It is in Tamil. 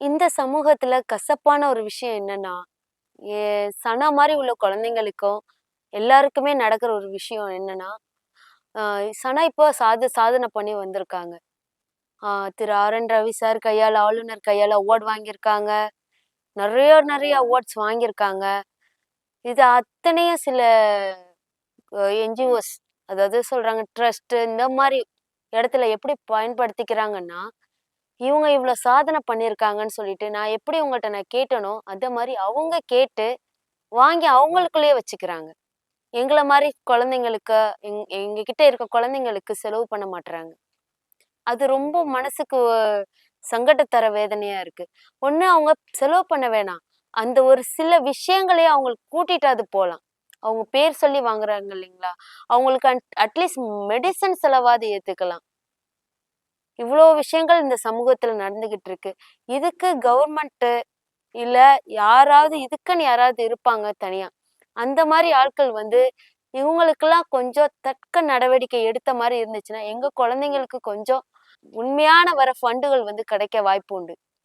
இந்த சமூகத்துல கசப்பான ஒரு விஷயம் என்னன்னா, சனா மாரி உள்ள குழந்தைங்களுக்கும், எல்லாருக்குமே நடக்கிற ஒரு விஷயம் என்னன்னா, அ சனா இப்போ சாதனை பண்ணி வந்திருக்காங்க. அ திரு ஆர்.என். ரவி சார் கையால, ஆளுநர் கையால அவார்ட் வாங்கியிருக்காங்க. நெறைய அவார்ட்ஸ் வாங்கியிருக்காங்க. இது அத்தனையும் சில என்ஜிஓஸ் அதாவது சொல்றாங்க ட்ரஸ்ட் இந்த மாரி இடத்துல எப்படி பயன்படுத்திக்கிறாங்கன்னா, இவங்க இவ்ளோ சாதனை பண்ணியிருக்காங்கன்னு சொல்லிட்டு, நான் எப்படி உங்கள்ட்ட நான் கேட்டேனோ, அதே மாரி அவங்க கேட்டு, வாங்கி அவங்களுக்குள்ளேயே வச்சுக்கிறாங்க. எங்கள மாரி குழந்தைங்களுக்கு, எங்க கிட்ட இருக்க குழந்தைங்களுக்கு செலவு பண்ண மாட்றாங்க. அது ரொம்ப மனசுக்கு சங்கட்ட தர வேதனையா இருக்கு. ஒண்ணு அவங்க செலவு பண்ண வேணாம். அந்த ஒரு சில விஷயங்களே அவங்களுக்கு கூட்டிட்டாவது போலாம். அவங்க பேர் சொல்லி வாங்குறாங்க இல்லைங்களா? அவங்களுக்கு அட்லீஸ்ட் மெடிசின் செலவாவது ஏத்துக்கலாம். இவ்ளோ விஷயங்கள் இந்த சமூகத்துல நடந்துகிட்டு இருக்கு. இதுக்கு கவர்மெண்ட் இல்ல இதுக்குன்னு யாராவது இருப்பாங்க தனியா. அந்த மாரி ஆட்கள் வந்து, இவங்களுக்கெல்லாம் கொஞ்சம் தக்க நடவடிக்கை எடுத்த மாரி இருந்துச்சுன்னா, எங்க குழந்தைங்களுக்கு கொஞ்சம் உண்மையான ஃபண்டுகள் வந்து கிடைக்க வாய்ப்பு உண்டு.